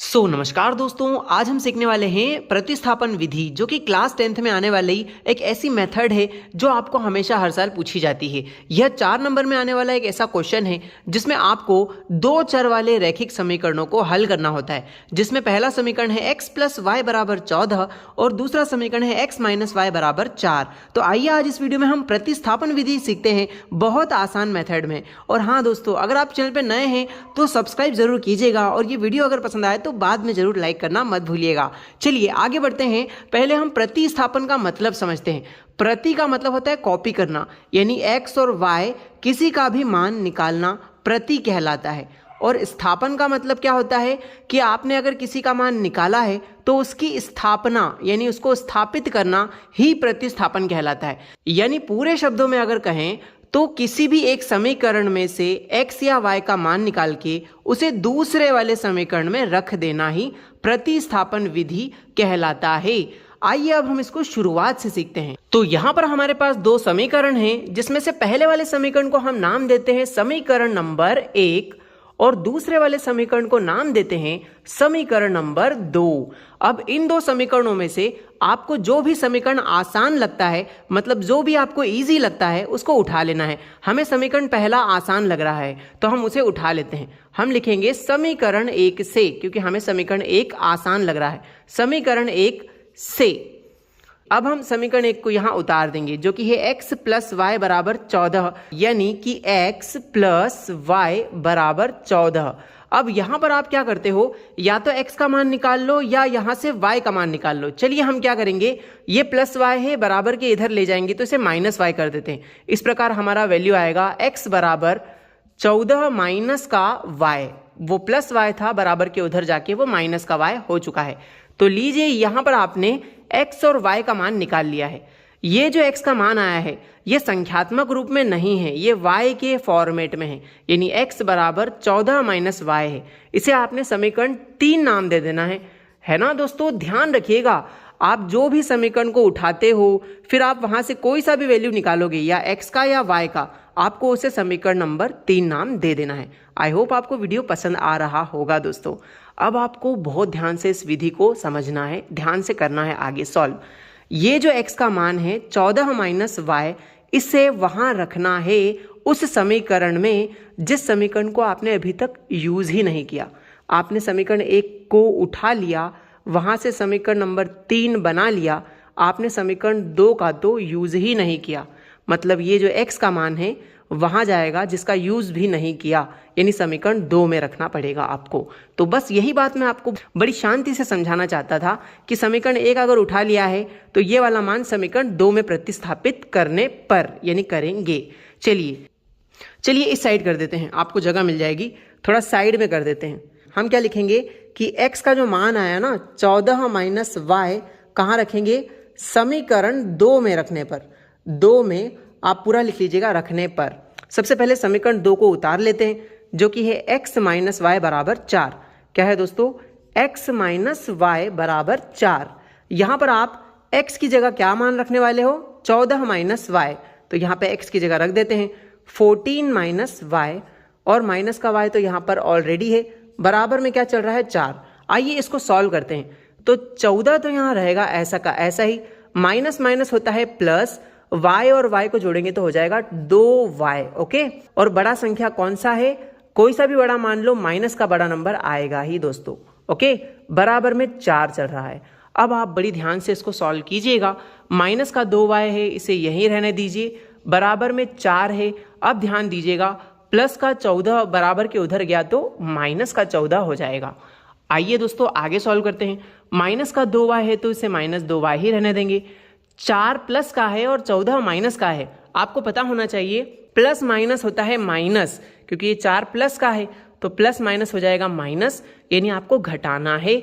नमस्कार दोस्तों, आज हम सीखने वाले हैं प्रतिस्थापन विधि, जो कि क्लास 10th में आने वाली एक ऐसी मेथड है जो आपको हमेशा हर साल पूछी जाती है। यह 4 नंबर में आने वाला एक ऐसा क्वेश्चन है जिसमें आपको दो चर वाले रैखिक समीकरणों को हल करना होता है, जिसमें पहला समीकरण है x + y = 14 और दूसरा समीकरण है x - y = 4। तो आइए आज इस वीडियो में हम प्रतिस्थापन विधि सीखते हैं, बहुत आसान मेथड में। और हाँ दोस्तों, अगर आप चैनल पर नए हैं तो सब्सक्राइब जरूर कीजिएगा और ये वीडियो अगर पसंद आए तो बाद में जरूर लाइक करना मत भूलिएगा। चलिए आगे बढ़ते हैं। पहले हम प्रतिस्थापन का मतलब समझते हैं। प्रति का मतलब होता है कॉपी करना, यानी x और y किसी का भी मान निकालना प्रति कहलाता है। और स्थापन का मतलब क्या होता है कि आपने अगर किसी का मान निकाला है तो उसकी स्थापना यानी उसको स्थापित करना ही प्रतिस्थापन कहलाता है। यानी पूरे शब्दों में अगर कहें तो किसी भी एक समीकरण में से x या y का मान निकाल के उसे दूसरे वाले समीकरण में रख देना ही प्रतिस्थापन विधि कहलाता है। आइए अब हम इसको शुरुआत से सीखते हैं। तो यहाँ पर हमारे पास दो समीकरण हैं, जिसमें से पहले वाले समीकरण को हम नाम देते हैं समीकरण नंबर 1 और दूसरे वाले समीकरण को नाम देते हैं समीकरण नंबर 2। अब इन दो समीकरणों में से आपको जो भी समीकरण आसान लगता है, मतलब जो भी आपको इजी लगता है, उसको उठा लेना है। हमें समीकरण पहला आसान लग रहा है तो हम उसे उठा लेते हैं। हम लिखेंगे समीकरण 1 से, क्योंकि हमें समीकरण 1 आसान लग रहा है। समीकरण 1 से अब हम समीकरण 1 को यहां उतार देंगे, जो कि है x + y = 14, यानी कि x + y = 14। अब यहां पर आप क्या करते हो, या तो x का मान निकाल लो या यहां से y का मान निकाल लो। चलिए हम क्या करेंगे, ये +y है, बराबर के इधर ले जाएंगे तो इसे -y कर देते हैं। इस प्रकार हमारा वैल्यू आएगा x = 14 - का y। वो +y था, बराबर के उधर जाके वो माइनस का y हो चुका है। तो लीजिए यहां पर आपने x और y का मान निकाल लिया है। ये जो x का मान आया है ये संख्यात्मक रूप में नहीं है, ये y के फॉर्मेट में है, यानी x = 14 - y है। इसे आपने समीकरण 3 नाम दे देना है ना दोस्तों। ध्यान रखिएगा, आप जो भी समीकरण को उठाते हो फिर आप वहां से कोई सा भी वैल्यू निकालोगे, या x का या y का, आपको उसे समीकरण नंबर 3 नाम दे देना है। आई होप आपको वीडियो पसंद आ रहा होगा दोस्तों। अब आपको बहुत ध्यान से इस विधि को समझना है, ध्यान से करना है आगे सॉल्व। ये जो x का मान है 14 - y, इसे वहां रखना है उस समीकरण में जिस समीकरण को आपने अभी तक यूज ही नहीं किया। आपने समीकरण 1 को उठा लिया, वहां से समीकरण नंबर 3 बना लिया, आपने समीकरण 2 का तो यूज ही नहीं किया। मतलब ये जो x का मान है वहां जाएगा जिसका यूज भी नहीं किया, यानी समीकरण 2 में रखना पड़ेगा आपको। तो बस यही बात मैं आपको बड़ी शांति से समझाना चाहता था कि समीकरण 1 अगर उठा लिया है तो ये वाला मान समीकरण 2 में प्रतिस्थापित करने पर, यानी करेंगे। चलिए इस साइड कर देते हैं, आपको जगह मिल जाएगी। थोड़ा साइड में कर देते हैं। हम क्या लिखेंगे कि x का जो मान आया ना 14 - y, कहाँ रखेंगे, समीकरण 2 में रखने पर। 2 में आप पूरा लिख लीजिएगा, रखने पर। सबसे पहले समीकरण 2 को उतार लेते हैं, जो कि है x - y = 4। क्या है दोस्तों, x - y = 4। यहां पर आप x की जगह क्या मान रखने वाले हो, 14 - y। तो यहां पे x की जगह रख देते हैं 14 - y, और माइनस का y तो यहां पर ऑलरेडी है, बराबर में क्या चल रहा है, 4। आइए इसको सॉल्व करते हैं। तो 14 तो यहां रहेगा ऐसा का ऐसा ही, माइनस माइनस होता है प्लस, y और y को जोड़ेंगे तो हो जाएगा 2y। ओके, और बड़ा संख्या कौन सा है, कोई सा भी बड़ा मान लो, माइनस का बड़ा नंबर आएगा ही दोस्तों। ओके, बराबर में 4 चल रहा है। अब आप बड़ी ध्यान से इसको सॉल्व कीजिएगा। माइनस का 2y है, इसे यहीं रहने दीजिए, बराबर में 4 है। अब ध्यान दीजिएगा, प्लस का 14 बराबर के उधर गया तो माइनस का 14 हो जाएगा। आइए दोस्तों आगे सॉल्व करते हैं। माइनस का 2y है तो इसे -2y ही रहने देंगे। 4 प्लस का है और 14 माइनस का है। आपको पता होना चाहिए प्लस माइनस होता है माइनस, क्योंकि ये 4 प्लस का है तो प्लस माइनस हो जाएगा माइनस, यानी आपको घटाना है।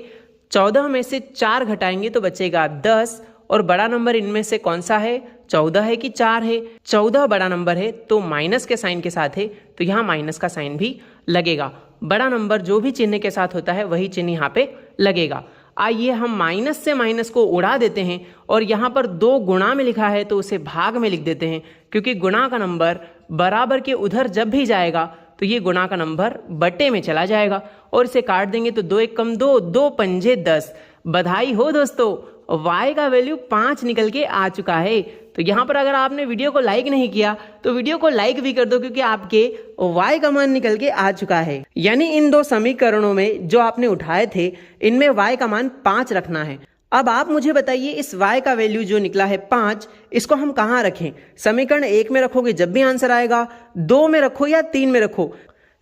14 में से 4 घटाएंगे तो बचेगा 10, और बड़ा नंबर इनमें से कौन सा है, 14 है कि 4 है, 14 बड़ा नंबर है तो माइनस के साइन के साथ है, तो यहाँ माइनस का साइन भी लगेगा। बड़ा नंबर जो भी चिन्ह के साथ होता है वही चिन्ह यहाँ पे लगेगा। आइए हम माइनस से माइनस को उड़ा देते हैं, और यहाँ पर 2 गुणा में लिखा है तो उसे भाग में लिख देते हैं, क्योंकि गुणा का नंबर बराबर के उधर जब भी जाएगा तो ये गुणा का नंबर बटे में चला जाएगा और इसे काट देंगे तो 2 एक कम 2, 2 पंजे 10। बधाई हो दोस्तों, y का वैल्यू 5 निकल के आ चुका है। तो यहाँ पर अगर आपने वीडियो को लाइक नहीं किया तो वीडियो को लाइक भी कर दो, क्योंकि आपके y का मान निकल के आ चुका है। यानी इन दो समीकरणों में जो आपने उठाए थे इनमें y का मान 5 रखना है। अब आप मुझे बताइए इस y का वैल्यू जो निकला है 5, इसको हम कहाँ रखें? समीकरण 1 में रखोगे जब भी आंसर आएगा, 2 में रखो या 3 में रखो,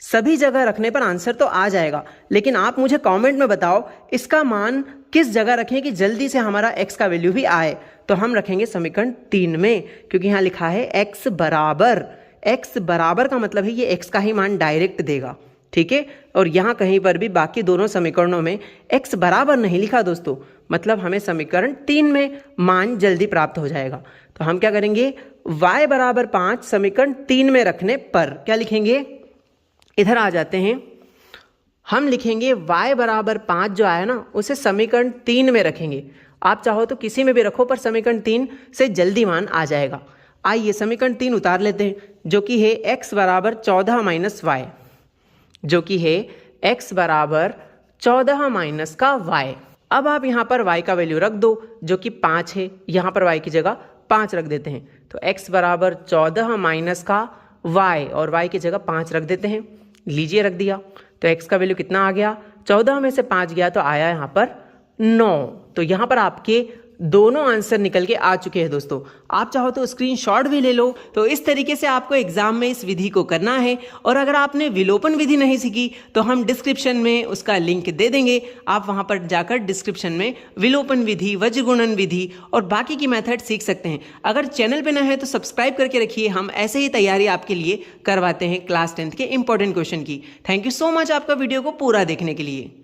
सभी जगह रखने पर आंसर तो आ जाएगा। लेकिन आप मुझे कमेंट में बताओ इसका मान किस जगह रखें कि जल्दी से हमारा x का वैल्यू भी आए। तो हम रखेंगे समीकरण 3 में, क्योंकि यहाँ लिखा है x बराबर का मतलब है ये x का ही मान डायरेक्ट देगा, ठीक है। और यहाँ कहीं पर भी बाकी दोनों समीकरणों में x बराबर नहीं लिखा दोस्तों, मतलब हमें समीकरण 3 में मान जल्दी प्राप्त हो जाएगा। तो हम क्या करेंगे, y बराबर 5 समीकरण 3 में रखने पर क्या लिखेंगे, इधर आ जाते हैं, हम लिखेंगे y बराबर 5 जो आया ना उसे समीकरण 3 में रखेंगे। आप चाहो तो किसी में भी रखो पर समीकरण 3 से जल्दी मान आ जाएगा। आइए समीकरण 3 उतार लेते हैं, जो कि है x बराबर 14 माइनस y, जो कि है x बराबर 14 माइनस का y। अब आप यहाँ पर y का वैल्यू रख दो जो कि 5 है, यहाँ पर y की जगह 5 रख देते हैं। तो x बराबर 14 माइनस का y और y की जगह 5 रख देते हैं। लीजिए रख दिया, तो x का वैल्यू कितना आ गया, 14 में से 5 गया तो आया यहाँ पर 9। तो यहाँ पर आपके दोनों आंसर निकल के आ चुके हैं दोस्तों। आप चाहो तो स्क्रीनशॉट भी ले लो। तो इस तरीके से आपको एग्जाम में इस विधि को करना है। और अगर आपने विलोपन विधि नहीं सीखी तो हम डिस्क्रिप्शन में उसका लिंक दे देंगे, आप वहां पर जाकर डिस्क्रिप्शन में विलोपन विधि, वज्रगुणन विधि और बाकी की मेथड सीख सकते हैं। अगर चैनल पे नए हैं तो सब्सक्राइब करके रखिए, हम ऐसे ही तैयारी आपके लिए करवाते हैं क्लास 10th के इंपॉर्टेंट क्वेश्चन की। थैंक यू सो मच आपका वीडियो को पूरा देखने के लिए।